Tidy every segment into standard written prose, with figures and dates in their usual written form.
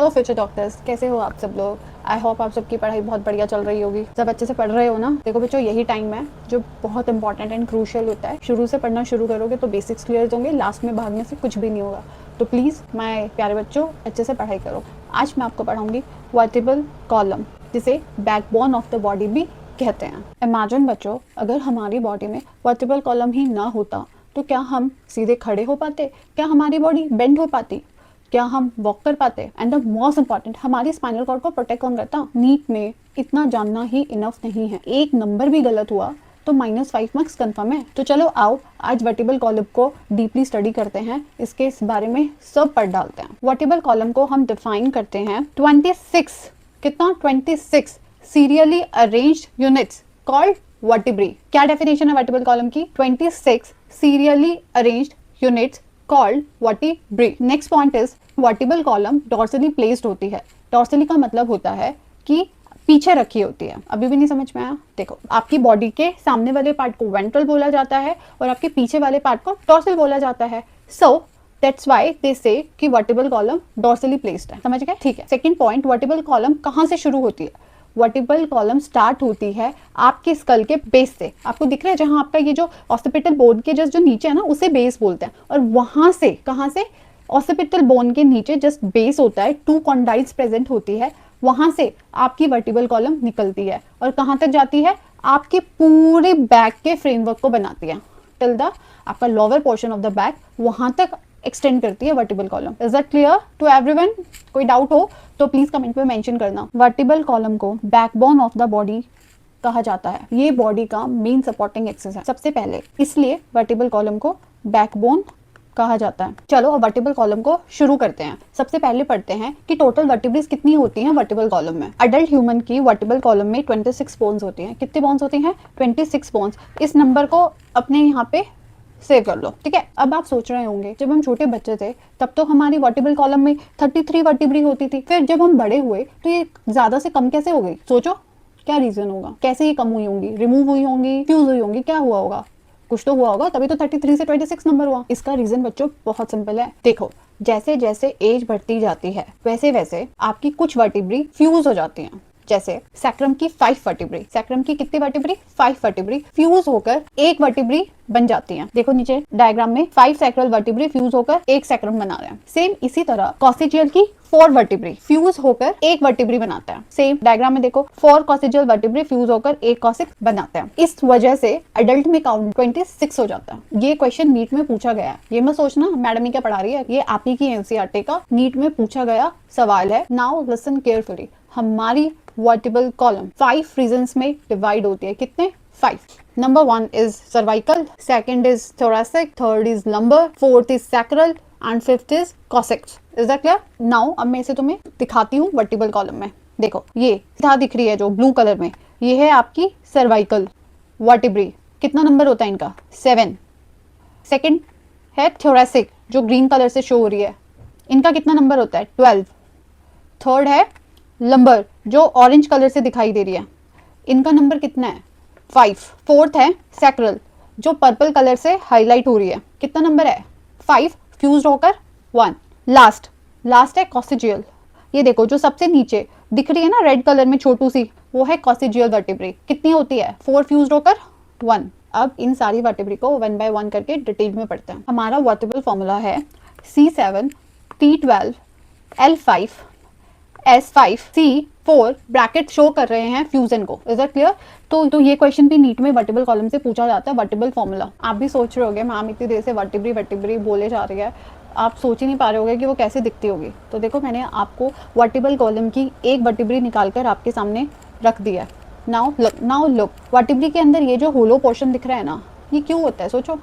Hello future doctors, कैसे हो आप सब लोग। आई होप आप सबकी पढ़ाई बहुत बढ़िया चल रही होगी, सब अच्छे से पढ़ रहे हो ना। देखो बच्चों, यही टाइम है जो बहुत इंपॉर्टेंट एंड क्रूशियल होता है। शुरू से पढ़ना शुरू करोगे तो बेसिक्स क्लियर होंगे, लास्ट में भागने से कुछ भी नहीं होगा। तो प्लीज़ माय प्यारे बच्चों, अच्छे से पढ़ाई करो। आज मैं आपको पढ़ाऊंगी वर्टिब्रल कॉलम, जिसे बैकबोन ऑफ द बॉडी भी कहते हैं। इमेजिन बच्चों, अगर हमारी बॉडी में वर्टिब्रल कॉलम ही ना होता तो क्या हम सीधे खड़े हो पाते, क्या हमारी बॉडी बेंड हो पाती, क्या हम वॉक कर पाते। एंड द मोस्ट इंपॉर्टेंट, हमारी स्पाइनल कॉर्ड को प्रोटेक्ट कौन करता। नीट में इतना जानना ही इनफ नहीं है, एक नंबर भी गलत हुआ तो -5 मार्क्स कंफर्म है। तो चलो आओ आज वर्टिब्रल कॉलम को डीपली स्टडी करते हैं, इसके इस बारे में सब पढ़ डालते हैं। वर्टिब्रल कॉलम को हम डिफाइन करते हैं 26 कितना 26 serially arranged units called vertebrae. क्या डेफिनेशन है वर्टिब्रल कॉलम की? 26 serially arranged units called vertebrae. Next point is vertebral column dorsally placed होती है। डॉर्सली का मतलब होता है कि पीछे रखी होती है। अभी भी नहीं समझ में आया? देखो, आपकी बॉडी के सामने वाले पार्ट को वेंट्रल बोला जाता है और आपके पीछे वाले पार्ट को डॉर्सल बोला जाता है। सो दैट्स व्हाई दे से कि वर्टिब्रल कॉलम डॉर्सली प्लेस्ड है। समझ गए? ठीक है। सेकंड पॉइंट, वर्टिब्रल कॉलम कहाँ से शुरू होती है? वर्टिब्रल कॉलम स्टार्ट होती है आपके स्कल के बेस से। आपको दिख रहा है जहां आपका ये जो ऑसिपिटल बोन के जस्ट जो नीचे है ना, उसे बेस बोलते हैं। और वहां से, कहां से? ऑसिपिटल बोन के नीचे जस्ट बेस होता है, 2 कॉन्डाइल्स प्रेजेंट होती है, वहां से आपकी वर्टिब्रल कॉलम निकलती है और कहां तक जाती है? आपके पूरे बैक के फ्रेमवर्क को बनाती है, टिल द आपका lower portion of the back, वहां तक एक्सटेंड करती है vertebral column. Is that clear to everyone? कोई डाउट हो तो प्लीज कमेंट में मेंशन करना। वर्टिब्रल कॉलम को बैकबोन ऑफ द बॉडी कहा जाता है। ये बॉडी का मेन सपोर्टिंग एक्सिस है सबसे पहले, इसलिए वर्टिब्रल कॉलम को बैकबोन कहा जाता है। चलो अब वर्टिब्रल कॉलम को शुरू करते हैं। सबसे पहले पढ़ते हैं कि टोटल वर्टिब्रीज कितनी होती हैं वर्टिब्रल कॉलम में। अडल्ट ह्यूमन की वर्टिब्रल कॉलम में 26 बोन्स होती हैं। कितने बोन्स होती हैं? 26 बोन्स। इस नंबर को अपने यहाँ पे सेव कर लो, ठीक है। अब आप सोच रहे होंगे, जब हम छोटे बच्चे थे तब तो हमारी वर्टिब्रल कॉलम में 33 वर्टिब्री होती थी, फिर जब हम बड़े हुए तो ये ज्यादा से कम कैसे हो गई? सोचो क्या रीजन होगा, कैसे ये कम हुई होंगी? रिमूव हुई होंगी, फ्यूज हुई होंगी, क्या हुआ होगा? कुछ तो हुआ होगा, तभी तो 33 से 26 नंबर हुआ। इसका रीजन बच्चों बहुत सिंपल है। देखो, जैसे जैसे एज बढ़ती जाती है वैसे वैसे आपकी कुछ वर्टिब्री फ्यूज हो जाती हैं। जैसे सैक्रम की 5 वर्टिब्री, सैक्रम की कितनी वर्टिब्री? 5 वर्टिब्री फ्यूज होकर एक वर्टिब्री बन जाती हैं। देखो नीचे डायग्राम में 5 सैक्रल वर्टिब्री फ्यूज होकर एक सैक्रम बना रहे हैं। सेम इसी तरह कॉसेजियल की 4 वर्टिब्री फ्यूज होकर एक वर्टिब्री बनाता है। सेम डायग्राम में देखो 4 कॉसेजियल वर्टिब्री फ्यूज होकर एक कॉसिक बनाते हैं। इस वजह से अडल्ट में काउंट 26 हो जाता है। ये क्वेश्चन नीट में पूछा गया है। ये मत सोचना मैडम ही क्या पढ़ा रही है, ये आप ही की एनसीईआरटी का नीट में पूछा गया सवाल है। Now listen carefully. हमारी वर्टिब्रल कॉलम 5 रीजन्स में डिवाइड होती है। कितने? 5। Number 1 is cervical, second is thoracic, third is lumbar, fourth is sacral and fifth is cos x. Is that clear? Now अब मैं इसे तुम्हें दिखाती हूँ वर्टिब्रल कॉलम में। देखो ये सीधा दिख रही है जो ब्लू कलर में, ये है आपकी सर्वाइकल वर्टिब्री। कितना नंबर होता है इनका? 7। सेकंड है थोरैसिक जो ग्रीन कलर से शो हो रही है, इनका कितना नंबर होता है? 12। थर्ड है लंबर जो ऑरेंज कलर से दिखाई दे रही है, इनका नंबर कितना है? 5। फोर्थ है सैक्रल जो पर्पल कलर से हाईलाइट हो रही है, कितना नंबर है? 5 फ्यूज होकर 1। लास्ट है कॉसेजियल। ये देखो जो सबसे नीचे दिख रही है ना रेड कलर में छोटू सी, वो है कॉसेजियल वर्टिब्री। कितनी होती है? 4 फ्यूज होकर 1। अब इन सारी वर्टिब्री को 1 बाय 1 करके डिटेल में पढ़ते हैं। हमारा वर्टिब्रल फॉर्मूला है C7 T12 L5 S5 C4 bracket show कर रहे हैं फ्यूजन को। Is that clear? तो ये क्वेश्चन भी नीट में वर्टिब्रल कॉलम से पूछा जाता है, वर्टिब्रल फॉर्मूला। आप भी सोच रहे होगे मैम इतनी देर से वर्टिब्री बोले जा रही है, आप सोच ही नहीं पा रहे होगे कि वो कैसे दिखती होगी। तो देखो मैंने आपको वर्टिब्रल कॉलम की एक वर्टिब्री निकालकर आपके सामने रख दिया। नाउ लुक वर्टिब्री के अंदर ये जो होलो पोर्शन दिख रहा है ना, ये क्यों होता है? सोचो।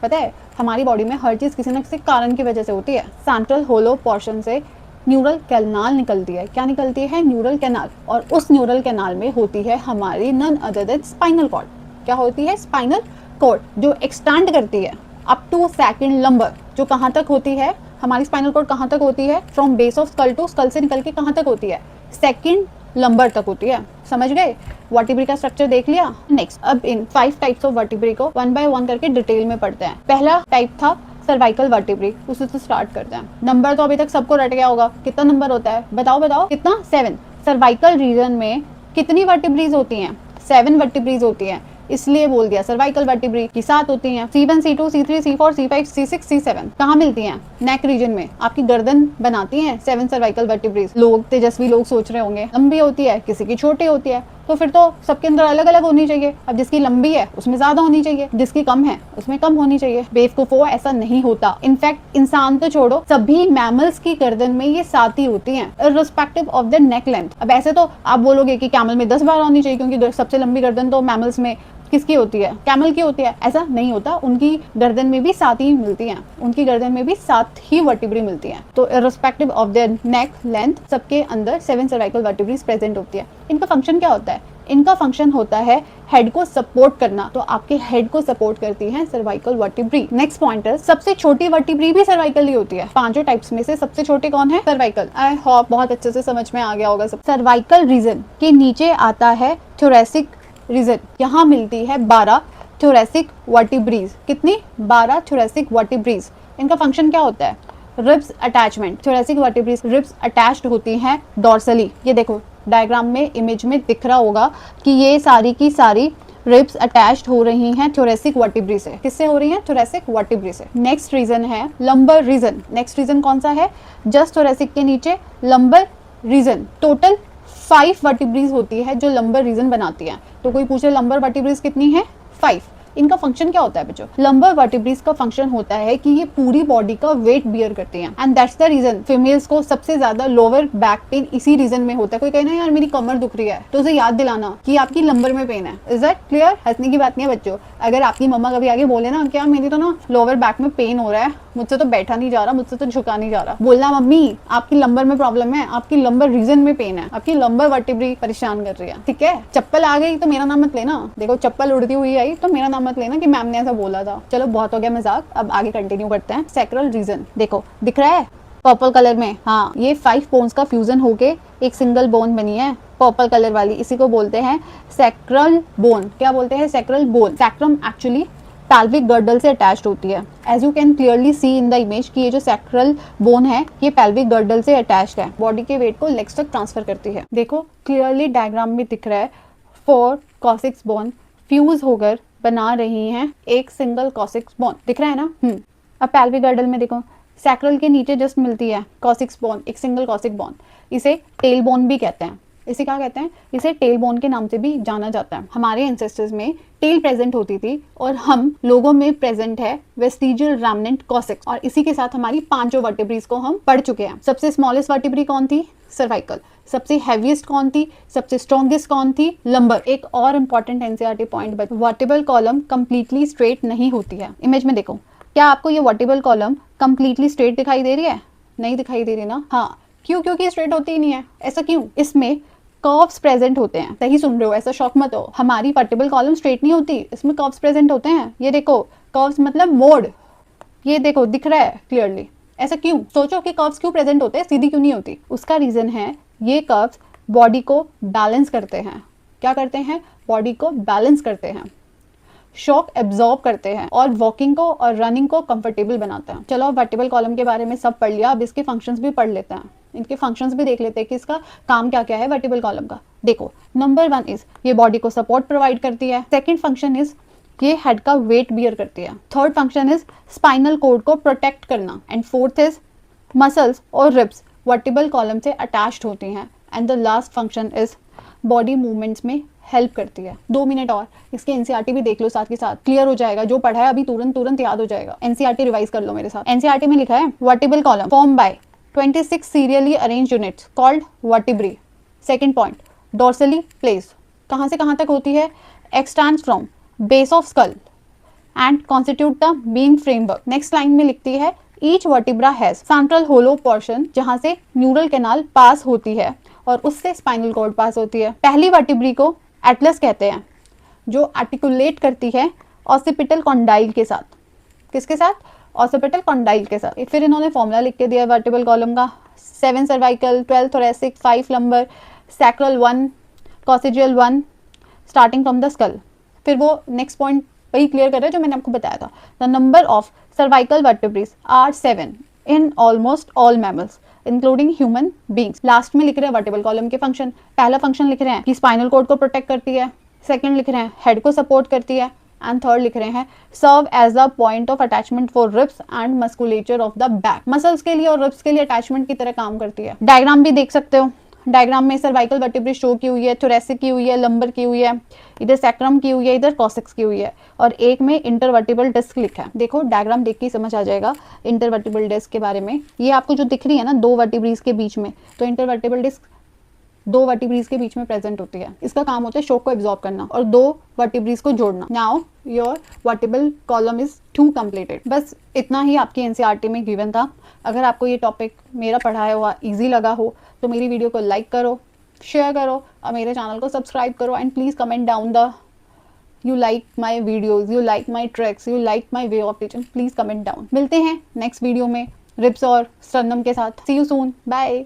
पता है हमारी बॉडी में हर चीज किसी न किसी कारण की वजह से होती है। सेंट्रल होलो पोर्शन से न्यूरल कैनाल निकलती है। क्या निकलती है? Neural canal. और उस न्यूरल कैनाल में होती है हमारी none other than spinal cord. क्या होती है? स्पाइनल कॉर्ड, जो एक्सटेंड करती है अप टू सेकंड लंबर। जो कहाँ तक होती है? हमारी स्पाइनल कॉर्ड कहाँ तक होती है? From base of skull to skull से निकल के कहाँ तक होती है? सेकंड लंबर तक होती है। समझ गए? वर्टिब्री का स्ट्रक्चर देख लिया। नेक्स्ट अब इन 5 टाइप्स ऑफ वर्टिब्री को 1 बाय 1 करके डिटेल में पढ़ते हैं। पहला टाइप था सर्वाइकल वर्टिब्री, उसी से स्टार्ट करते हैं। नंबर तो अभी तक सबको रट गया होगा, कितना नंबर होता है बताओ बताओ, कितना? 7। सर्वाइकल रीजन में कितनी वर्टिब्रीज होती हैं? 7 वर्टिब्रीज होती हैं, इसलिए बोल दिया सर्वाइकल वर्टिब्री की 7 होती हैं। C1, C2, C3, C4, C5, C6, C7 कहाँ मिलती हैं? नेक रीजन में, आपकी गर्दन बनाती हैं 7 सर्वाइकल वर्टिब्रीज। लोग तेजस्वी लोग सोच रहे होंगे लंबी होती है, किसी की छोटी होती है, तो फिर तो सबके अंदर अलग अलग होनी चाहिए। अब जिसकी लंबी है उसमें ज्यादा होनी चाहिए, जिसकी कम है उसमें कम होनी चाहिए। बेवकूफो, ऐसा नहीं होता। इनफैक्ट इंसान तो छोड़ो, सभी मैमल्स की गर्दन में ये 7 ही होती हैं, irrespective of the neck length. अब ऐसे तो आप बोलोगे कि कैमल में 10-12 होनी चाहिए, क्योंकि सबसे लंबी गर्दन तो मैमल्स में किसकी होती है? कैमल की होती है। ऐसा नहीं होता, उनकी गर्दन में भी 7 ही मिलती हैं, उनकी गर्दन में भी 7 ही वर्टिब्री मिलती हैं। तो irrespective of their neck length सबके अंदर 7 सर्वाइकल वर्टिब्रीज प्रेजेंट होती है। इनका फंक्शन क्या होता है? इनका फंक्शन होता है हेड को सपोर्ट करना, तो आपके हेड को सपोर्ट करती है सर्वाइकल वर्टिब्री। नेक्स्ट पॉइंट है, सबसे छोटी वर्टिब्री भी सर्वाइकल ही होती है। 5 टाइप्स में से सबसे छोटी कौन है? सर्वाइकल। आई होप बहुत अच्छे से समझ में आ गया होगा सब। सर्वाइकल रीजन के नीचे आता है थोरैसिक रीजन, यहाँ मिलती है 12 थोरैसिक वर्टिब्रीज। कितनी? 12 थोरैसिक वर्टिब्रीज। इनका फंक्शन क्या होता है? Ribs attachment. Thoracic vertebrae ribs attached होती हैं डॉर्सली। ये देखो डायग्राम में, इमेज में दिख रहा होगा कि ये सारी की सारी रिब्स अटैच्ड हो रही हैं थोरैसिक वर्टिब्री से। किससे हो रही हैं? थोरैसिक वर्टिब्री से। नेक्स्ट रीजन है लंबर रीजन। नेक्स्ट रीजन कौन सा है? जस्ट थोरैसिक के नीचे लंबर रीजन। टोटल 5 वर्टिब्रीज होती है जो लंबर रीजन बनाती है। तो कोई पूछे लंबर वर्टिब्रीज कितनी है? 5। इनका फंक्शन क्या होता है बच्चों? लंबर वर्टिब्रीज का फंक्शन होता है कि ये पूरी बॉडी का वेट बियर करती हैं, and that's the reason females को सबसे ज्यादा लोअर बैक पेन इसी रीजन में होता है। कोई कहे ना यार मेरी कमर दुख रही है, तो उसे याद दिलाना कि आपकी लंबर में पेन है। Is that clear? हंसने की बात नहीं है बच्चों। अगर आपकी मम्मा कभी आगे बोले ना क्या मेरी तो ना लोअर बैक में पेन हो रहा है, मुझसे तो बैठा नहीं जा रहा, मुझसे तो झुका नहीं जा रहा, बोलना मम्मी आपकी लंबर में प्रॉब्लम है, आपकी लंबर रीजन में पेन है, आपकी लंबर वर्टिब्री परेशान कर रही है। ठीक है? चप्पल आ गई तो मेरा नाम मत लेना। देखो चप्पल उड़ती हुई आई तो मेरा नाम मत लेना कि मैम ने ऐसा बोला था। चलो बहुत हो गया मजाक, अब आगे कंटिन्यू करते हैं। सैक्रल रीजन देखो दिख रहा है पर्पल कलर में। हाँ, ये 5 बोन्स का फ्यूजन होके एक सिंगल बोन बनी है पर्पल कलर वाली, इसी को बोलते हैं सैक्रल बोन। क्या बोलते हैं? Sacral bone. Sacrum actually pelvic girdle से अटैच्ड होती है। As you can clearly see in the image कि ये जो सैक्रल बोन है ये पैल्विक गर्डल से अटैच्ड है, बॉडी के वेट को लेग्स तक ट्रांसफर करती है। देखो क्लियरली डायग्राम में दिख रहा है 4 कॉसिक्स बोन फ्यूज होकर बना रही हैं एक सिंगल कॉसिक्स बोन। दिख रहा है ना? अब पैल्विक गर्डल में देखो सैक्रल के नीचे जस्ट मिलती है कॉसिक्स बोन, एक सिंगल कॉसिक बोन। इसे टेल बोन भी कहते हैं। इसे क्या कहते हैं? इसे टेल बोन के नाम से भी जाना जाता है। हमारे एंसेस्टर्स में टेल प्रेजेंट होती थी और हम लोगों में प्रेजेंट है वेस्टिजियल रैमनेंट कॉसिक्स, और इसी के साथ हमारी 5 वर्टिब्रीज को हम पढ़ चुके हैं। सबसे स्मॉलेस्ट वर्टिब्री कौन थी? सर्वाइकल। सबसे हैवीएस्ट कौन थी? सबसे स्ट्रॉन्गेस्ट कौन थी? लंबर। एक और important NCERT point, but vertebral column completely straight नहीं होती है। इमेज में देखो, क्या आपको ये वर्टिबल कॉलम कंप्लीटली स्ट्रेट दिखाई दे रही है? नहीं दिखाई दे रही ना? हाँ, क्यों? क्योंकि स्ट्रेट होती ही नहीं है। ऐसा क्यों? इसमें कर्व्स प्रेजेंट होते हैं। सही सुन रहे हो, ऐसा शॉक मत हो। हमारी वर्टिबल कॉलम स्ट्रेट नहीं होती, इसमें कर्व्स प्रेजेंट होते हैं। ये देखो कर्व्स मतलब मोड, ये देखो दिख रहा है क्लियरली। ऐसा क्यों? सोचो कि कर्व्स क्यों प्रेजेंट होते हैं, सीधी क्यों नहीं होती? उसका रीजन है ये कर्व्स बॉडी को बैलेंस करते हैं। क्या करते हैं? बॉडी को बैलेंस करते हैं, शॉक एब्जॉर्ब करते हैं और वॉकिंग को और रनिंग को कंफर्टेबल बनाते हैं। चलो वर्टिबल कॉलम के बारे में सब पढ़ लिया, अब इसके फंक्शंस भी पढ़ लेते हैं। इनके फंक्शंस भी देख लेते हैं कि इसका काम क्या क्या है वर्टिबल कॉलम का। देखो नंबर 1 इज ये बॉडी को सपोर्ट प्रोवाइड करती है। सेकंड फंक्शन इज ये हेड का वेट बियर करती है। Third function is spinal cord को प्रोटेक्ट करना। एंड फोर्थ इज मसल्स और रिब्स वर्टिबल कॉलम से अटैच्ड होती हैं। And the last function is body movements में हेल्प करती है। 2 मिनट और इसके एनसीईआरटी भी देख लो, साथ के साथ क्लियर हो जाएगा। जो पढ़ा है अभी तुरंत याद हो जाएगा। एनसीईआरटी रिवाइज कर लो मेरे साथ। एनसीईआरटी में लिखा है vertebral column form by 26 serially arranged units called vertebrae. Second point, dorsally placed कहाँ से कहाँ तक होती है? Extends from base of skull and constitute the main framework. Next line में लिखती है each vertebra has central hollow portion जहां से न्यूरल कैनाल पास होती है और उससे स्पाइनल कॉर्ड पास होती है। पहली वर्टिब्री को एटलस कहते हैं, जो आर्टिकुलेट करती है ऑसिपिटल कॉन्डाइल के साथ। किसके साथ? ऑसिपिटल कॉन्डाइल के साथ। फिर इन्होंने फॉर्मूला लिख के दिया वर्टिबल कॉलम का। 7 cervical, 12 thoracic, 5 lumbar, sacral 1, कॉसिजियल 1 starting from the skull. फिर वो नेक्स्ट पॉइंट वही क्लियर कर रहे हैं जो मैंने आपको बताया था। The number of cervical vertebrae are 7 in almost all mammals including human beings. Last में लिख रहे हैं वर्टिबल कॉलम के फंक्शन। पहला फंक्शन लिख रहे हैं कि स्पाइनल कॉर्ड को प्रोटेक्ट करती है, सेकंड लिख रहे हैं हेड को सपोर्ट करती है, एंड थर्ड लिख रहे हैं serve as the point of attachment for ribs and musculature of the back. Muscles के लिए और रिब्स के लिए अटैचमेंट की तरह काम करती है। डायग्राम भी देख सकते हो, डायग्राम में सर्वाइकल वर्टिब्रे शो की हुई है, थोरेसिक की हुई है, लंबर की हुई है, इधर सैक्रम की हुई है, इधर कॉसेक्स की हुई है, और एक में इंटरवर्टिबल डिस्क लिखा है। देखो डायग्राम देख के समझ आ जाएगा इंटरवर्टिबल डिस्क के बारे में। ये आपको जो दिख रही है ना दो वर्टिब्रीज के बीच में, तो इंटरवर्टिबल डिस्क दो वर्टिब्रीज के बीच में प्रेजेंट होती है। इसका काम होता है शॉक को एब्जॉर्ब करना और दो वर्टिब्रीज को जोड़ना। Now your vertebral column is to completed. बस इतना ही आपकी एनसीईआरटी में गिवन था। अगर आपको ये टॉपिक मेरा पढ़ाया हुआ इजी लगा हो तो मेरी वीडियो को लाइक करो, शेयर करो और मेरे चैनल को सब्सक्राइब करो, and please comment down the you like my videos, you like my tricks, you like my way of teaching, please comment down। मिलते हैं नेक्स्ट वीडियो में रिब्स और स्टर्नम के साथ। See you soon, bye।